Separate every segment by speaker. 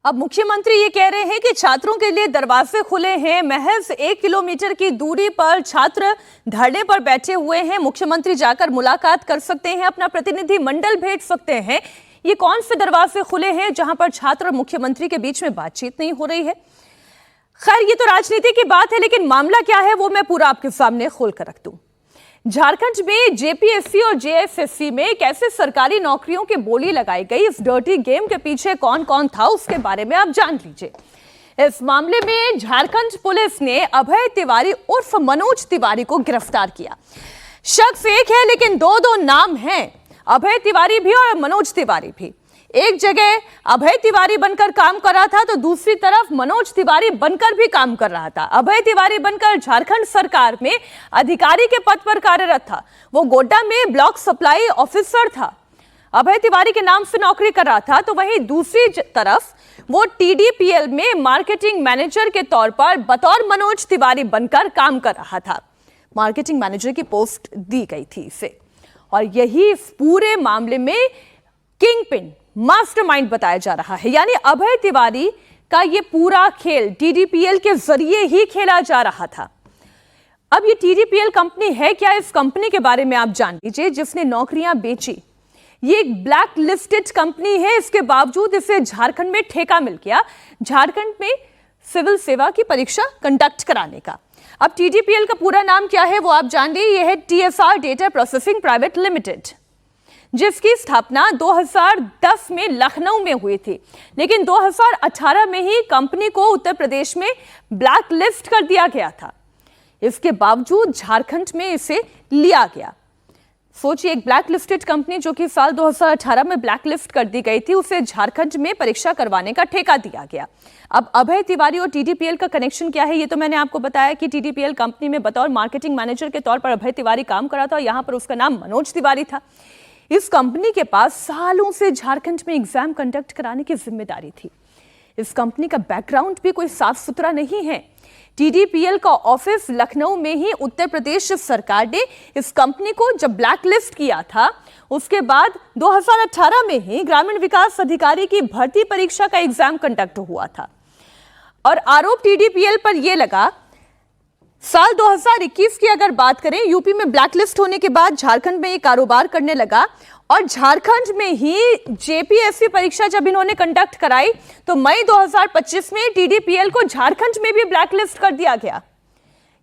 Speaker 1: अब मुख्यमंत्री ये कह रहे हैं कि छात्रों के लिए दरवाजे खुले हैं। महज 1 किलोमीटर की दूरी पर छात्र धरने पर बैठे हुए हैं। मुख्यमंत्री जाकर मुलाकात कर सकते हैं, अपना प्रतिनिधि मंडल भेज सकते हैं। ये कौन से दरवाजे खुले हैं जहां पर छात्र और मुख्यमंत्री के बीच में बातचीत नहीं हो रही है? खैर, ये तो राजनीति की बात है, लेकिन मामला क्या है वो मैं पूरा आपके सामने खोल कर रख दूं। झारखंड में जेपीएससी और जेएसएससी में कैसे सरकारी नौकरियों की बोली लगाई गई, इस डर्टी गेम के पीछे कौन कौन था, उसके बारे में आप जान लीजिए। इस मामले में झारखंड पुलिस ने अभय तिवारी उर्फ मनोज तिवारी को गिरफ्तार किया। शख्स एक है, लेकिन दो नाम हैं, अभय तिवारी भी और मनोज तिवारी भी। एक जगह अभय तिवारी बनकर काम कर रहा था तो दूसरी तरफ मनोज तिवारी बनकर भी काम कर रहा था। अभय तिवारी बनकर झारखंड सरकार में अधिकारी के पद पर कार्यरत था। वो गोड्डा में ब्लॉक सप्लाई ऑफिसर था। अभय तिवारी के नाम से नौकरी कर रहा था, तो वहीं दूसरी तरफ वो टीडीपीएल में मार्केटिंग मैनेजर के तौर पर बतौर मनोज तिवारी बनकर काम कर रहा था। मार्केटिंग मैनेजर की पोस्ट दी गई थी इसे, और यही इस पूरे मामले में किंग पिन, मास्टरमाइंड बताया जा रहा है। यानी अभय तिवारी का ये पूरा खेल टीडीपीएल के जरिए ही खेला जा रहा था। अब ये टीडीपीएल कंपनी है क्या, इस कंपनी के बारे में आप जान लीजिए, जिसने नौकरियां बेची। ये एक ब्लैक लिस्टेड कंपनी है, इसके बावजूद इसे झारखंड में ठेका मिल गया झारखंड में सिविल सेवा की परीक्षा कंडक्ट कराने का। अब टीडीपीएल का पूरा नाम क्या है वो आप जान लीजिए। यह है TSR data processing private limited, जिसकी स्थापना 2010 में लखनऊ में हुई थी, लेकिन 2018 में ही कंपनी को उत्तर प्रदेश में ब्लैक लिस्ट कर दिया गया था। इसके बावजूद झारखंड में इसे लिया गया। सोचिए, एक ब्लैक लिस्टेड कंपनी जो कि साल 2018 में ब्लैक लिस्ट कर दी गई थी, उसे झारखंड में परीक्षा करवाने का ठेका दिया गया। अब अभय तिवारी और टीडीपीएल का कनेक्शन क्या है, ये तो मैंने आपको बताया कि टीडीपीएल कंपनी में बतौर मार्केटिंग मैनेजर के तौर पर अभय तिवारी काम कर रहा था, और यहां पर उसका नाम मनोज तिवारी था। इस कंपनी के पास सालों से झारखंड में एग्जाम कंडक्ट कराने की जिम्मेदारी थी। इस कंपनी का बैकग्राउंड भी कोई साफ सुथरा नहीं है। टीडीपीएल का ऑफिस लखनऊ में ही उत्तर प्रदेश सरकार ने इस कंपनी को जब ब्लैक लिस्ट किया था, उसके बाद 2018 में ही ग्रामीण विकास अधिकारी की भर्ती परीक्षा का एग्जाम कंडक्ट हुआ था। और आरोप टीडीपीएल पर यह लगा, साल 2021 की अगर बात करें, यूपी में ब्लैकलिस्ट होने के बाद झारखंड में ये कारोबार करने लगा, और झारखंड में ही जेपीएससी परीक्षा जब इन्होंने कंडक्ट कराई तो मई 2025 में टीडीपीएल को झारखंड में भी ब्लैकलिस्ट कर दिया गया।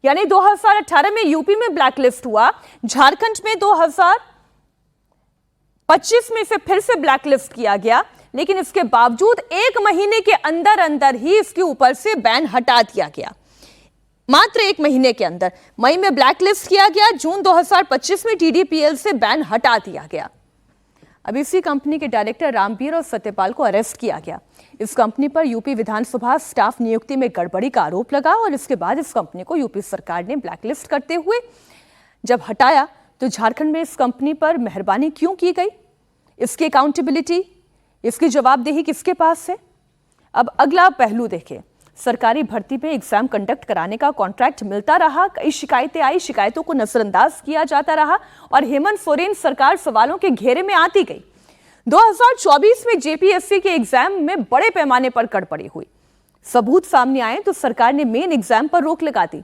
Speaker 1: यानी 2018 में यूपी में ब्लैकलिस्ट हुआ, झारखंड में 2025 में इसे फिर से ब्लैकलिस्ट किया गया, लेकिन इसके बावजूद 1 महीने के अंदर अंदर ही इसके ऊपर से बैन हटा दिया गया। मात्र 1 महीने के अंदर मई में ब्लैकलिस्ट किया गया, जून 2025 में टीडीपीएल से बैन हटा दिया गया। अब इसी कंपनी के डायरेक्टर रामवीर और सत्यपाल को अरेस्ट किया गया। इस कंपनी पर यूपी विधानसभा स्टाफ नियुक्ति में गड़बड़ी का आरोप लगा, और इसके बाद इस कंपनी को यूपी सरकार ने ब्लैकलिस्ट करते हुए जब हटाया, तो झारखंड में इस कंपनी पर मेहरबानी क्यों की गई, इसकी अकाउंटेबिलिटी, इसकी जवाबदेही किसके पास है? अब अगला पहलू देखें। सरकारी भर्ती में एग्जाम कंडक्ट कराने का कॉन्ट्रैक्ट मिलता रहा, कई शिकायतें आई, शिकायतों को नजरअंदाज किया जाता रहा, और हेमंत सोरेन सरकार सवालों के घेरे में आती गई। 2024 में जेपीएससी के एग्जाम में बड़े पैमाने पर गड़बड़ी हुई। सबूत सामने आए तो सरकार ने मेन एग्जाम पर रोक लगा दी।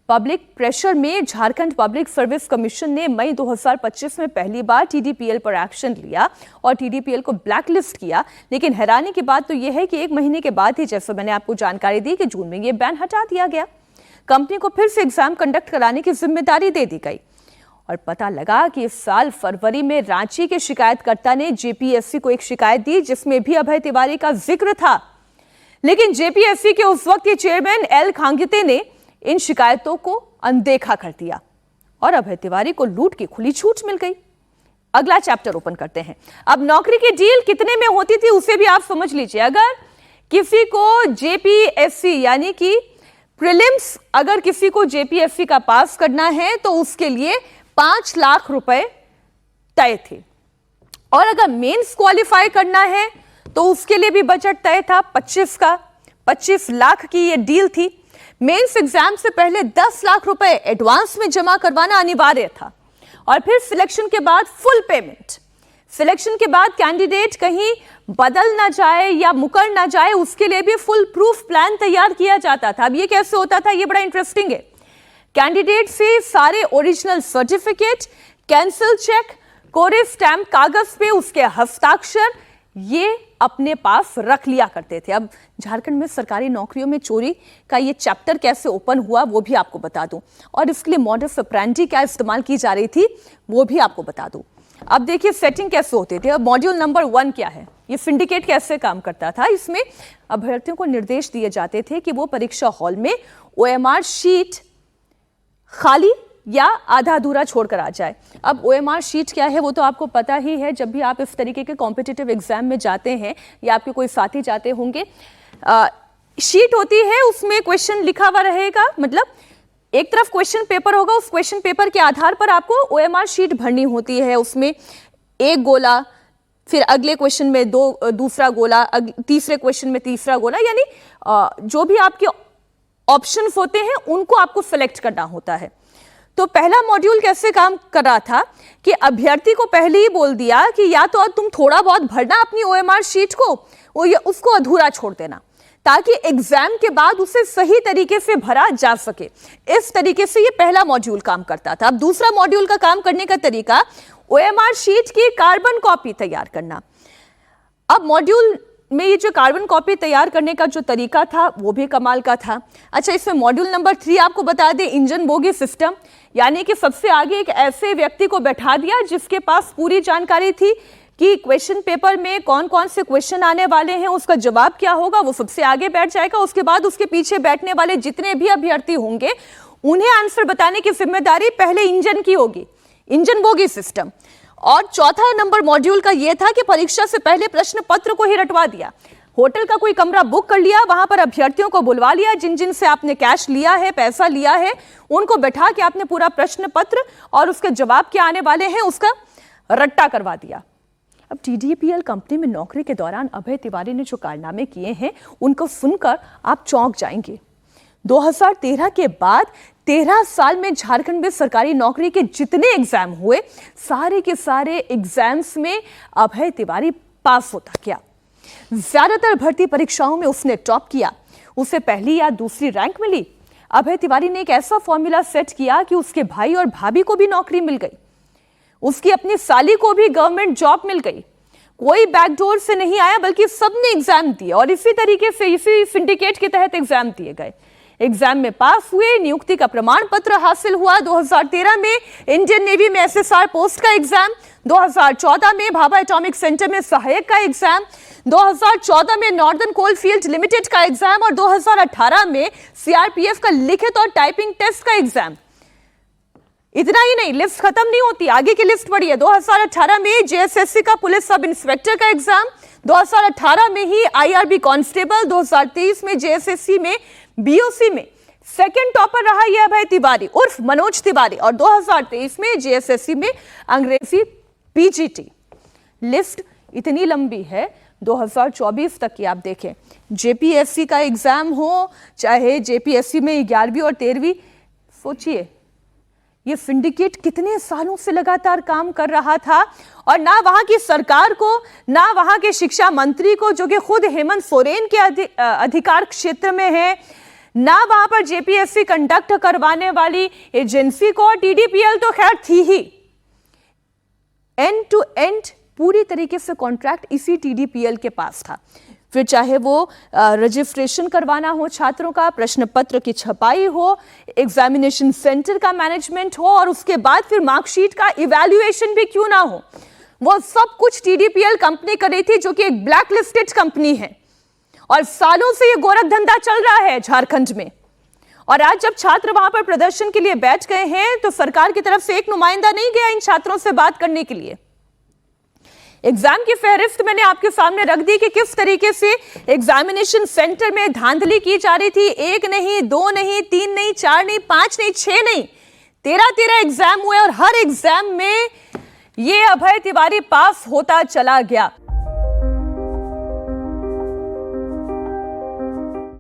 Speaker 1: पब्लिक प्रेशर में झारखंड पब्लिक सर्विस कमीशन ने मई 2025 में पहली बार टीडीपीएल पर एक्शन लिया और टीडीपीएल को ब्लैकलिस्ट किया। लेकिन हैरानी की बात तो यह है कि 1 महीने के बाद ही, जैसे मैंने आपको जानकारी दी कि जून में यह बैन हटा दिया गया, कंपनी को फिर से एग्जाम कंडक्ट कराने की जिम्मेदारी दे दी गई। और पता लगा कि इस साल फरवरी में रांची के शिकायतकर्ता ने जेपीएससी को एक शिकायत दी, जिसमें भी अभय तिवारी का जिक्र था। लेकिन जेपीएससी के उस वक्त के चेयरमैन एल खांगते ने इन शिकायतों को अनदेखा कर दिया, और अभय तिवारी को लूट की खुली छूट मिल गई। अगला चैप्टर ओपन करते हैं। अब नौकरी की डील कितने में होती थी उसे भी आप समझ लीजिए। अगर किसी को जेपीएससी यानी कि प्रीलिम्स, अगर किसी को जेपीएससी का पास करना है तो उसके लिए 5 लाख रुपए तय थे, और अगर मेंस क्वालिफाई करना है तो उसके लिए भी बजट तय था 25 लाख की ये डील थी। मेंस एग्जाम से पहले 10 लाख रुपए एडवांस में जमा करवाना अनिवार्य था, और फिर सिलेक्शन के बाद फुल पेमेंट। सिलेक्शन के बाद कैंडिडेट कहीं बदल ना जाए या मुकर ना जाए, उसके लिए भी फुल प्रूफ प्लान तैयार किया जाता था। अब ये कैसे होता था, ये बड़ा इंटरेस्टिंग है। कैंडिडेट से सारे ओरिजिनल सर्टिफिकेट, कैंसिल चेक, कोरे स्टैम्प कागज पे उसके हस्ताक्षर ये अपने पास रख लिया करते थे। अब झारखंड में सरकारी नौकरियों में चोरी का ये चैप्टर कैसे ओपन हुआ वो भी आपको बता दूं, और इसके लिए मॉडस ऑपरेंडी क्या इस्तेमाल की जा रही थी वो भी आपको बता दूं। अब देखिए सेटिंग कैसे होते थे। अब मॉड्यूल नंबर 1 क्या है, ये सिंडिकेट कैसे काम करता था। इसमें अभ्यर्थियों को निर्देश दिए जाते थे कि वो परीक्षा हॉल में OMR शीट खाली या आधा अधूरा छोड़कर आ जाए। अब OMR शीट क्या है वो तो आपको पता ही है। जब भी आप इस तरीके के कॉम्पिटिटिव एग्जाम में जाते हैं या आपके कोई साथी जाते होंगे, शीट होती है, उसमें क्वेश्चन लिखा हुआ रहेगा, मतलब एक तरफ क्वेश्चन पेपर होगा, उस क्वेश्चन पेपर के आधार पर आपको OMR शीट भरनी होती है। उसमें एक गोला, फिर अगले क्वेश्चन में दूसरा गोला, तीसरे क्वेश्चन में तीसरा गोला, यानी जो भी आपके ऑप्शंस होते हैं उनको आपको सिलेक्ट करना होता है। तो पहला मॉड्यूल कैसे काम कर रहा था कि अभ्यर्थी को पहले ही बोल दिया कि या तो तुम थोड़ा बहुत भरना अपनी OMR शीट को, उसको अधूरा छोड़ देना, ताकि एग्जाम के बाद उसे सही तरीके से भरा जा सके। इस तरीके से ये पहला मॉड्यूल काम करता था। अब दूसरा मॉड्यूल का काम करने का तरीका, OMR शीट की कार्बन कॉपी तैयार करना। अब मॉड्यूल में ये जो कार्बन कॉपी तैयार करने का जो तरीका था वो भी कमाल का था। अच्छा, इसमें मॉड्यूल नंबर 3 आपको बता दें, इंजन बोगी सिस्टम, यानी कि सबसे आगे एक ऐसे व्यक्ति को बैठा दिया जिसके पास पूरी जानकारी थी कि क्वेश्चन पेपर में कौन कौन से क्वेश्चन आने वाले हैं, उसका जवाब क्या होगा, वो सबसे आगे बैठ जाएगा। उसके बाद उसके पीछे बैठने वाले जितने भी अभ्यर्थी होंगे उन्हें आंसर बताने की जिम्मेदारी पहले इंजन की होगी, इंजन बोगी सिस्टम। और चौथा नंबर मॉड्यूल का यह था कि परीक्षा से पहले प्रश्न पत्र को ही रटवा दिया। होटल का कोई कमरा बुक कर लिया, वहां पर अभ्यर्थियों को बुलवा लिया, जिन जिन से आपने कैश लिया है, पैसा लिया है, उनको बैठा के आपने पूरा प्रश्न पत्र और उसके जवाब क्या आने वाले हैं उसका रट्टा करवा दिया। अब TDPL कंपनी में नौकरी के दौरान अभय तिवारी ने जो कारनामे किए हैं उनको सुनकर आप चौंक जाएंगे। 2013 के बाद 13 साल में झारखंड में सरकारी नौकरी के जितने एग्जाम हुए, सारे के सारे एग्जाम्स में अभय तिवारी पास होता गया। ज्यादातर भर्ती परीक्षाओं में उसने टॉप किया, उसे पहली या दूसरी रैंक मिली। अभय तिवारी ने एक ऐसा फॉर्मूला सेट किया कि उसके भाई और भाभी को भी नौकरी मिल गई, उसकी अपनी साली को भी गवर्नमेंट जॉब मिल गई। कोई बैकडोर से नहीं आया, बल्कि सबने एग्जाम दिए और इसी तरीके से इसी सिंडिकेट के तहत एग्जाम दिए गए। एग्जाम में पास हुए, नियुक्ति का प्रमाण पत्र हासिल हुआ। 2013 में इंडियन नेवी में SSR पोस्ट का एग्जाम, 2014 में भाभा एटॉमिक सेंटर में सहायक का एग्जाम, 2014 में नॉर्दर्न कोलफील्ड लिमिटेड का एग्जाम और 2018 में CRPF का लिखित और टाइपिंग टेस्ट का एग्जाम। इतना ही नहीं, लिस्ट खत्म नहीं होती, आगे की लिस्ट बढ़ी है। 2018 में JSSC का पुलिस सब इंस्पेक्टर का एग्जाम, 2018 में ही IRB कांस्टेबल, 2023 में JSSC में BOC में सेकंड टॉपर रहा यह अभय तिवारी उर्फ मनोज तिवारी, और 2023 में JSSC में अंग्रेजी PGT। लिस्ट इतनी लंबी है 2024 तक की। आप देखें, JPSC का एग्जाम हो, चाहे JPSC में 11वीं और 13वीं, सोचिए ये सिंडिकेट कितने सालों से लगातार काम कर रहा था, और ना वहां की सरकार को, ना वहां के शिक्षा मंत्री को, जो कि खुद हेमंत सोरेन के अधिकार क्षेत्र में है, ना वहां पर JPSC कंडक्ट करवाने वाली एजेंसी को। TDPL तो खैर थी ही, एंड टू एंड पूरी तरीके से कॉन्ट्रैक्ट इसी TDPL के पास था। फिर चाहे वो रजिस्ट्रेशन करवाना हो छात्रों का, प्रश्न पत्र की छपाई हो, एग्जामिनेशन सेंटर का मैनेजमेंट हो, और उसके बाद फिर मार्कशीट का इवैल्यूएशन भी क्यों ना हो, वो सब कुछ TDPL कंपनी कर रही थी, जो कि एक ब्लैक लिस्टेड कंपनी है। और सालों से ये गोरख धंधा चल रहा है झारखंड में। और आज जब छात्र वहां पर प्रदर्शन के लिए बैठ गए हैं तो सरकार की तरफ से एक नुमाइंदा नहीं गया इन छात्रों से बात करने के लिए। एग्जाम की फहरिस्त मैंने आपके सामने रख दी कि किस तरीके से एग्जामिनेशन सेंटर में धांधली की जा रही थी। 1 नहीं, 2 नहीं, 3 नहीं, 4 नहीं, 5 नहीं, 6 नहीं, 13 एग्जाम हुए और हर एग्जाम में ये अभय तिवारी पास होता चला गया।